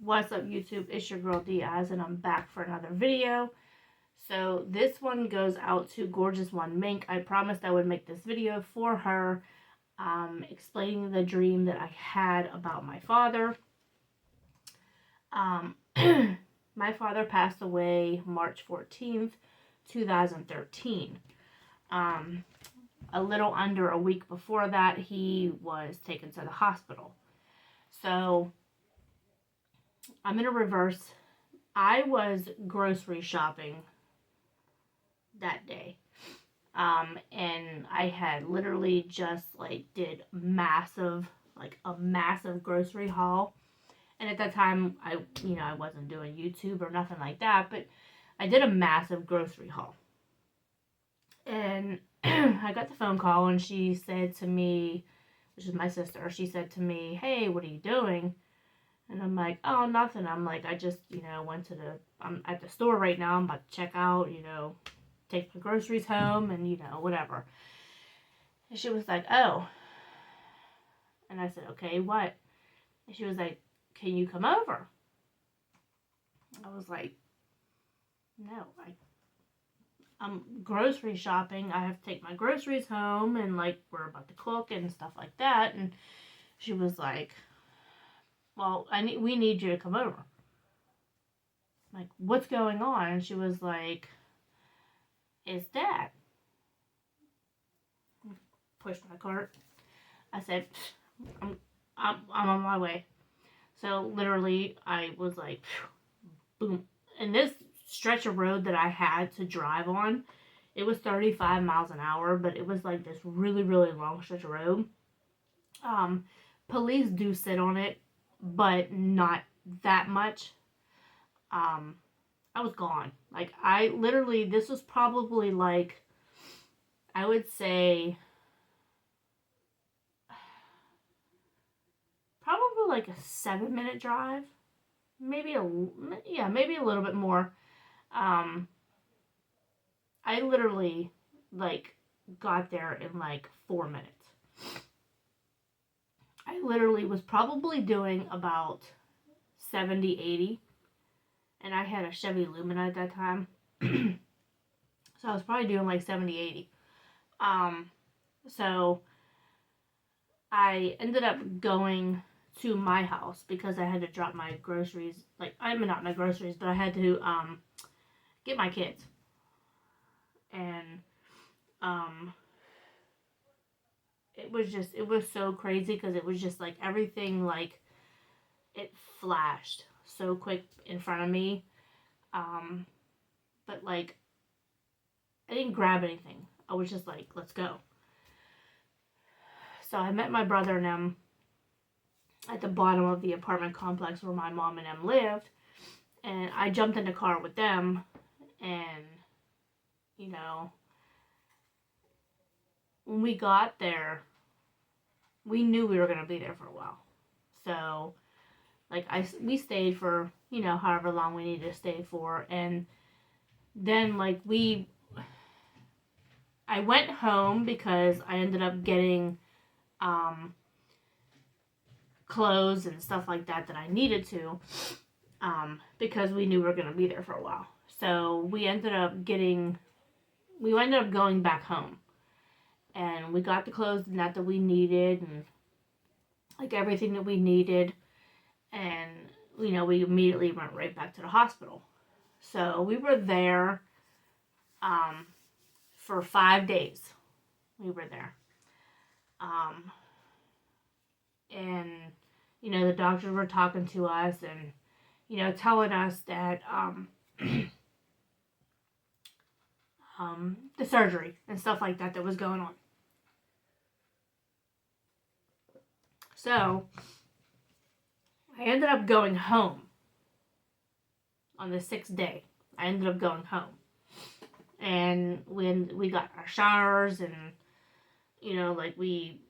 What's up, YouTube? It's your girl Diaz, and I'm back for another video. So this one goes out to Gorgeous One Mink. I promised I would make this video for her, explaining the dream that I had about my father. My father passed away March 14th, 2013. A little under a week before that, he was taken to the hospital. So I'm in a reverse. I was grocery shopping that day. And I had literally just did a massive grocery haul. And at that time, I wasn't doing YouTube or nothing like that, but I did a massive grocery haul. And I got the phone call, and she said to me, which is my sister, she said to me, "Hey, what are you doing?" And I'm like, "Oh, nothing." I'm like, "I just, I'm at the store right now. I'm about to check out, take my groceries home and, whatever." And she was like, "Oh." And I said, "Okay, what?" And she was like, "Can you come over?" I was like, "No, I'm grocery shopping. I have to take my groceries home, and we're about to cook and stuff like that." And she was like, "Well, we need you to come over." I'm like, "What's going on?" And she was like, "It's Dad." Pushed my cart. I said, I'm on my way." So literally, I was like, boom. And this stretch of road that I had to drive on, it was 35 miles an hour, but it was this really, really long stretch of road. Police do sit on it, but not that much. I was gone. I literally, this was probably I would say, probably a 7-minute drive. Maybe maybe a little bit more. I literally, got there in 4 minutes. I literally was probably doing about 70, 80. And I had a Chevy Lumina at that time. So I was probably doing 70, 80. So I ended up going to my house because I had to drop my groceries. Not my groceries, but I had to get my kids. And it was so crazy because it was just everything it flashed so quick in front of me. But I didn't grab anything. I was just like, "Let's go." So I met my brother and them at the bottom of the apartment complex where my mom and them lived. And I jumped in the car with them. And, when we got there, we knew we were going to be there for a while. So, we stayed for, however long we needed to stay for. And then, I went home because I ended up getting clothes and stuff like that I needed to, because we knew we were going to be there for a while. So we ended up going back home, and we got the clothes and that we needed, and everything that we needed, and we immediately went right back to the hospital. So we were there for 5 days. We were there. And, the doctors were talking to us and, telling us that the surgery and stuff like that was going on. So I ended up going home on the 6th day. I ended up going home. And we got our showers, and, we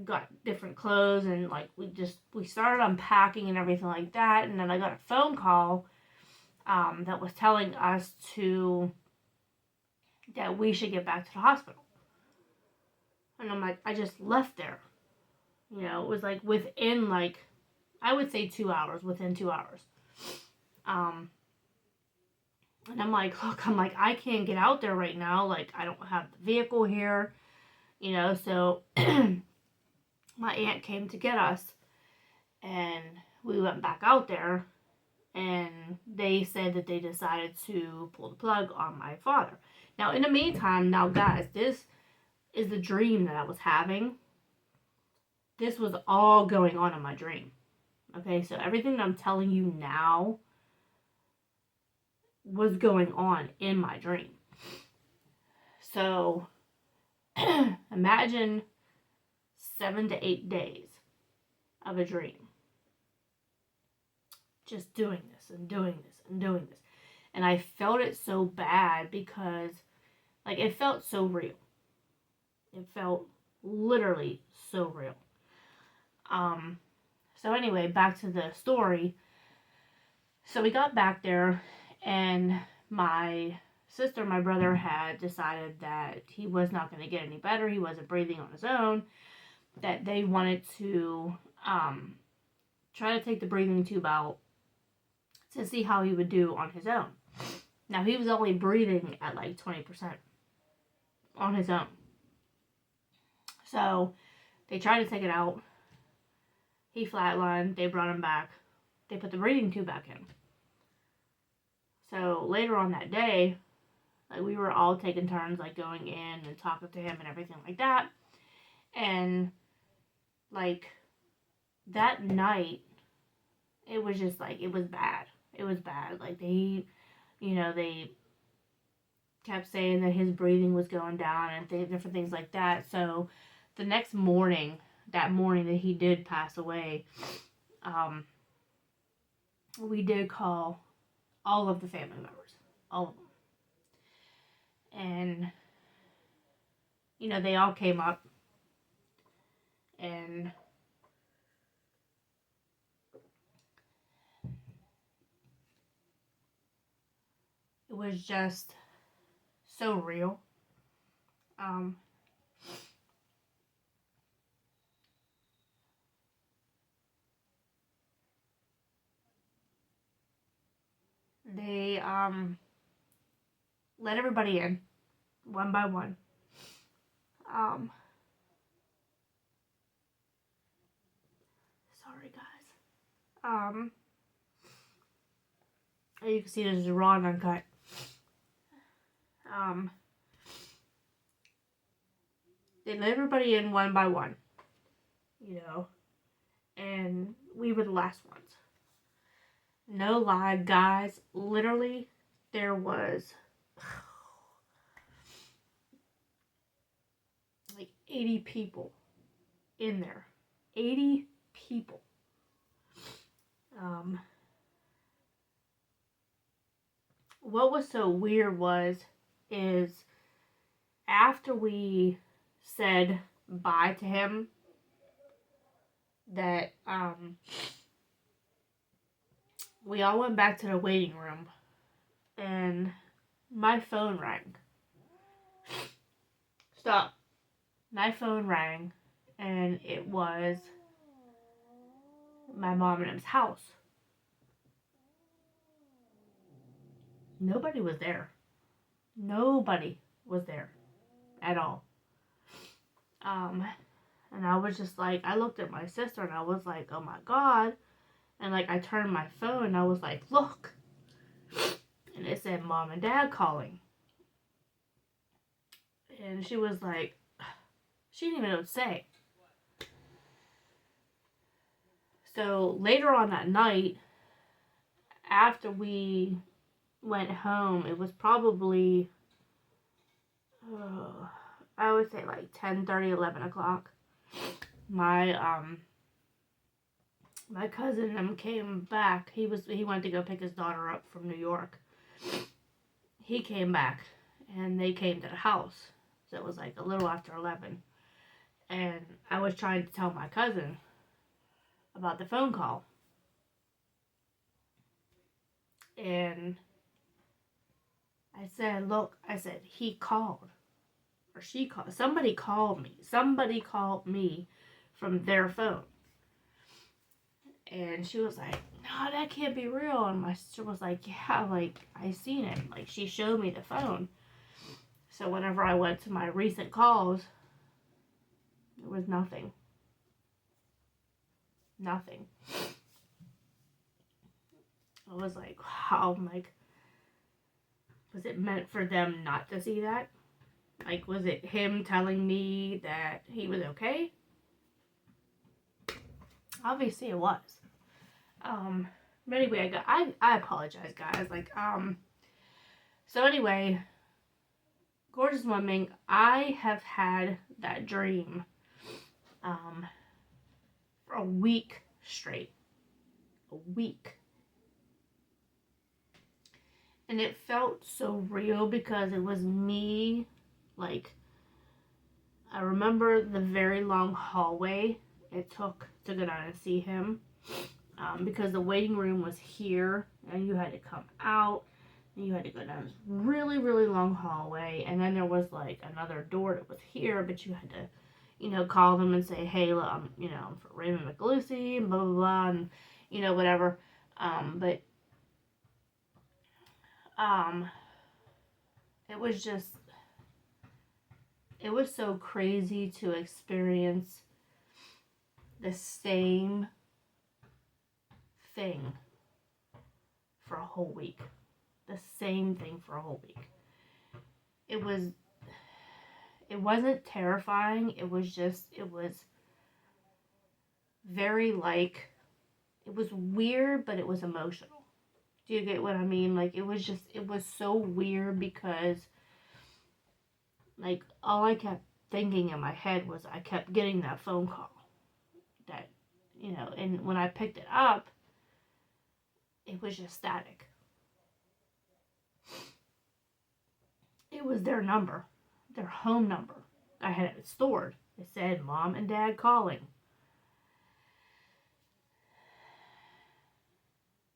got different clothes, and, we started unpacking and everything like that. And then I got a phone call that was telling us that we should get back to the hospital. And I'm like, I just left there. It was within I would say 2 hours, within 2 hours. And I'm like, look, I can't get out there right now. Like, I don't have the vehicle here, so my aunt came to get us, and we went back out there, and they said that they decided to pull the plug on my father. Now, in the meantime, guys, this is the dream that I was having. This was all going on in my dream. Okay, so everything that I'm telling you now was going on in my dream. So, imagine 7 to 8 days of a dream. Just doing this and doing this and doing this. And I felt it so bad because, like, it felt so real. It felt literally so real. So anyway, back to the story. So we got back there, and my sister, my brother, had decided that he was not going to get any better. He wasn't breathing on his own. That they wanted to try to take the breathing tube out to see how he would do on his own. Now, he was only breathing at like 20% on his own. So they tried to take it out. He flatlined. They brought him back. They put the breathing tube back in. So later on that day, like, we were all taking turns, like, going in and talking to him and everything like that. And, like, that night, it was just, like, it was bad. It was bad. Like, they kept saying that his breathing was going down and different things like that. So the next morning, that morning that he did pass away, we did call all of the family members. All of them. And, they all came up, and it was just so real. They let everybody in one by one. Sorry guys. You can see this is raw and uncut. They let everybody in one by one, and we were the last ones. No lie, guys, literally, there was like 80 people in there. 80 people. What was so weird is after we said bye to him, that we all went back to the waiting room, and my phone rang. Stop. My phone rang, and it was my mom and him's house. Nobody was there. Nobody was there at all. And I was just like, I looked at my sister and I was like, oh my God. And like, I turned my phone and I was like, look. And it said Mom and Dad calling. And she was like, she didn't even know what to say. So later on that night, after we went home, it was probably, I would say like 10:30, 11 o'clock. My cousin came back. He went to go pick his daughter up from New York. He came back, and they came to the house. So it was like a little after 11. And I was trying to tell my cousin about the phone call. And I said, look, he called. Or she called. Somebody called me. Somebody called me from their phone. And she was like, no, that can't be real. And my sister was like, yeah, like, I seen it. Like, she showed me the phone. So whenever I went to my recent calls, there was nothing. Nothing. I was like, wow, like, was it meant for them not to see that? Like, was it him telling me that he was okay? Obviously it was. But anyway, I apologize, guys. Like, so anyway, Gorgeous Woman, I have had that dream, for a week straight. A week. And it felt so real because it was me, like, I remember the very long hallway it took to go down and see him. Because the waiting room was here, and you had to come out, and you had to go down this really, really long hallway, and then there was, like, another door that was here, but you had to, you know, call them and say, hey, look, I'm for Raymond McLucy, and blah, blah, blah, and, whatever. It was just, it was so crazy to experience the same thing for a whole week. The same thing for a whole week. It wasn't terrifying. It was very, like, it was weird, but it was emotional. Do you get what I mean? Like, it was so weird because, like, all I kept thinking in my head was I kept getting that phone call. That, and when I picked it up, it was just static. It was their number, their home number. I had it stored. It said Mom and Dad calling.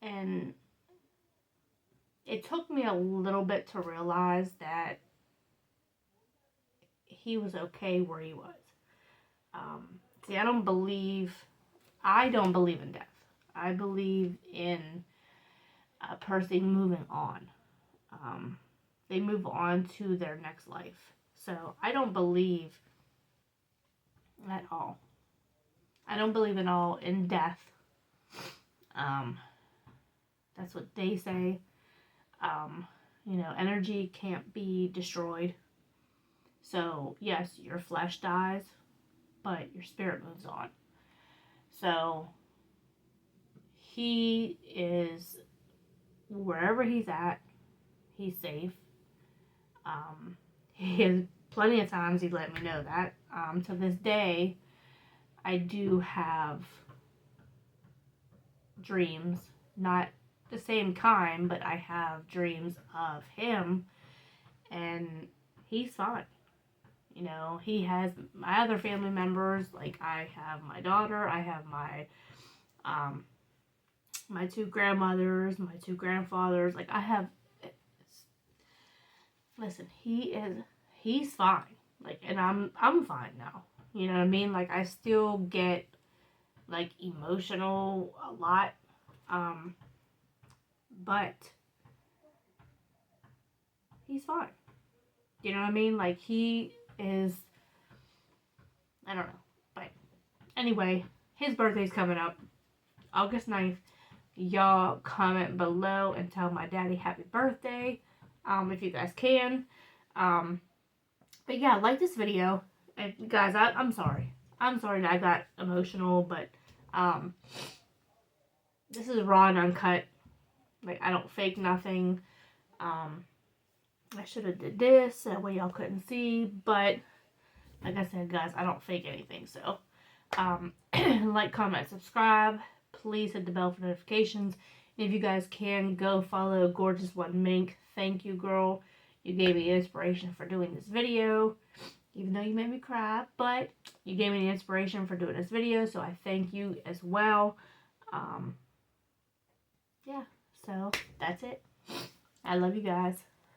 And it took me a little bit to realize that he was okay where he was. See, I don't believe in death. I believe in a person moving on. They move on to their next life. So I don't believe at all. I don't believe at all in death. That's what they say. Energy can't be destroyed. So yes, your flesh dies, but your spirit moves on. So he is, wherever he's at, he's safe. He has plenty of times he'd let me know that. To this day, I do have dreams, not the same kind, but I have dreams of him, and he's fine. He has my other family members. Like, I have my daughter, I have my two grandmothers, my two grandfathers. Like, I have, listen, he's fine. Like, and I'm fine now. You know what I mean? Like, I still get, like, emotional a lot. But he's fine. You know what I mean? Like, he is, I don't know. But anyway, his birthday's coming up, August 9th. Y'all comment below and tell my daddy happy birthday, if you guys can. But yeah, like this video. And guys, I'm sorry. I'm sorry that I got emotional, but this is raw and uncut. Like, I don't fake nothing. I should have did this, that way y'all couldn't see, but like I said, guys, I don't fake anything. So like, comment, subscribe. Please hit the bell for notifications. And if you guys can, go follow Gorgeous One Mink. Thank you, girl. You gave me inspiration for doing this video, even though you made me cry, but you gave me the inspiration for doing this video, so I thank you as well. Yeah, so that's it. I love you guys.